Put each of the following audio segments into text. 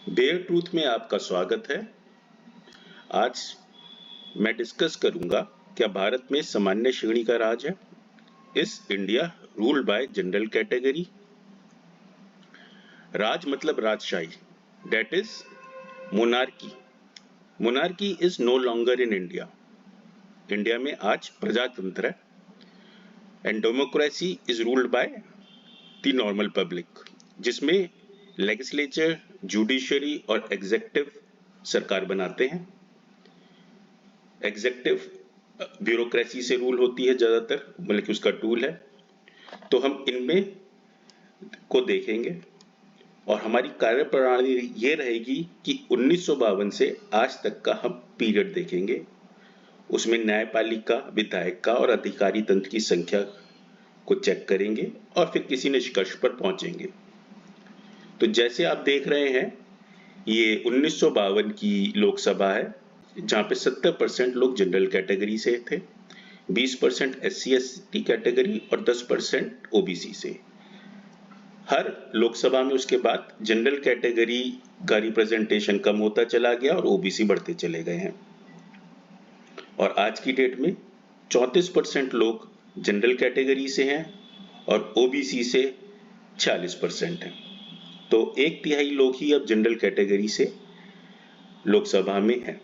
Bear truth में आपका स्वागत है। आज मैं डिस्कस करूंगा, क्या भारत में सामान्य श्रेणी का राज है? Is India ruled by general category? राज मतलब राजशाही, that is monarchy. Monarchy is no longer in India. India में आज प्रजातंत्र है and democracy is ruled by the normal public, जिसमें लेजिस्लेचर, जुडिशरी और एग्जीक्यूटिव सरकार बनाते हैं। एग्जीक्यूटिव ब्यूरोक्रेसी से रूल होती है ज्यादातर, मतलब कि उसका टूल है। तो हम इनमें को देखेंगे और हमारी कार्यप्रणाली ये रहेगी कि 1952 से आज तक का हम पीरियड देखेंगे। उसमें न्यायपालिका, विधायिका और अधिकारी तंत्र की संख्या को चेक करेंगे और फिर किसी निष्कर्ष पर पहुंचेंगे। तो जैसे आप देख रहे हैं, ये 1952 की लोकसभा है, जहां पे 70% लोग जनरल कैटेगरी से थे, 20% SC ST कैटेगरी और 10% OBC से। हर लोकसभा में उसके बाद जनरल कैटेगरी का रिप्रेजेंटेशन कम होता चला गया और OBC बढ़ते चले गए हैं। और आज की डेट में 34% लोग जनरल कैटेगरी से हैं और OBC से 46% हैं। तो 1/3 लोग ही अब जनरल कैटेगरी से लोकसभा में हैं।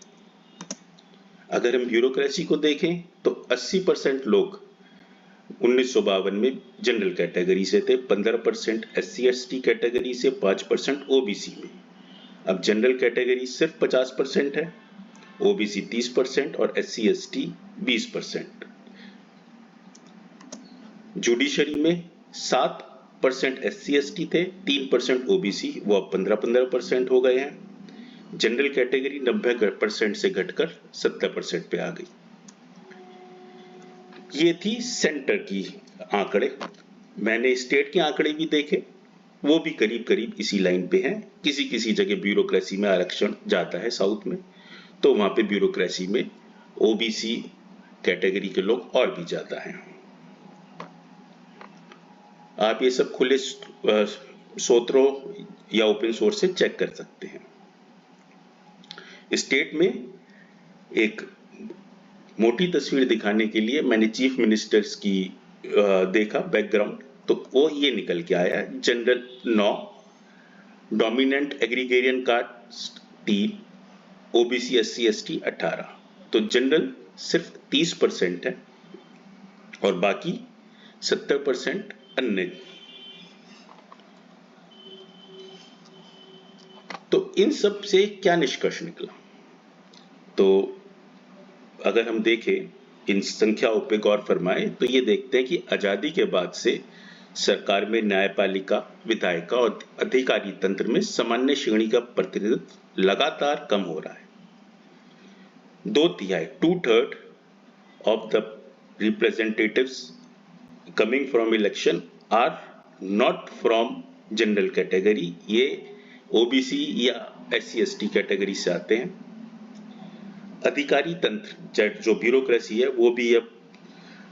अगर हम ब्यूरोक्रेसी को देखें तो 80% लोग 1952 में जनरल कैटेगरी से थे, 15% SC ST कैटेगरी से, 5% OBC में। अब जनरल कैटेगरी सिर्फ 50% है, OBC 30% और SC ST 20%। जुडिशरी में 7% SC ST थे, 3% OBC, वो अब 15% हो गए हैं। जनरल कैटेगरी 90% से घटकर 70% पे आ गई। ये थी सेंटर की आंकड़े। मैंने स्टेट के आंकड़े भी देखे, वो भी करीब करीब इसी लाइन पे हैं। किसी किसी जगह ब्यूरोक्रेसी में आरक्षण जाता है, साउथ में, तो वहां पे ब्यूरोक्रेसी में OBC कैटेगरी के लोग और भी ज्यादा हैं। आप ये सब खुले सूत्रों या ओपन सोर्स से चेक कर सकते हैं। स्टेट में एक मोटी तस्वीर दिखाने के लिए मैंने चीफ मिनिस्टर्स की देखा बैकग्राउंड, तो वो ये निकल के आया, general 9, dominant agrarian caste 3, OBC SC ST 18। तो जनरल सिर्फ 30% है और बाकी 70% अन्य। तो इन सब से क्या निष्कर्ष निकला? तो अगर हम देखें, इन संख्याओं पे गौर फरमाएं, तो ये देखते हैं कि आजादी के बाद से सरकार में न्यायपालिका, विधायिका और अधिकारी तंत्र में सामान्य श्रेणी का प्रतिनिधित्व लगातार कम हो रहा है। 2/3 2/3 of the representatives coming from election are not from general category, ये OBC या SC ST कैटेगरी से आते हैं। अधिकारी तंत्र जो ब्यूरोक्रेसी है, वो भी अब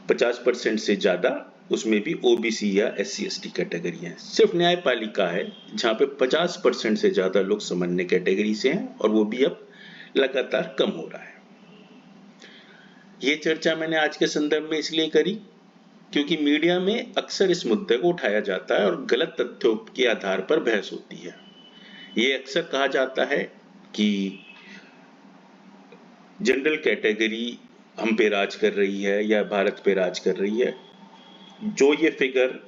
50% से ज्यादा, उसमें भी OBC या SC ST कैटेगरी है। सिर्फ न्यायपालिका है जहां पे 50% से ज्यादा लोग सामान्य कैटेगरी से हैं और वो भी अब लगातार कम हो रहा है। ये चर्चा मैंने आज के संदर्भ में इसलिए करी क्योंकि मीडिया में अक्सर इस मुद्दे को उठाया जाता है और गलत तथ्यों के आधार पर बहस होती है। ये अक्सर कहा जाता है कि जनरल कैटेगरी हम पे राज कर रही है या भारत पे राज कर रही है। जो ये फिगर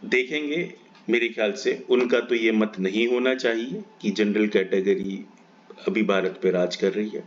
देखेंगे, मेरे ख्याल से उनका तो ये मत नहीं होना चाहिए कि जनरल कैटेगरी अभी भारत पे राज कर रही है।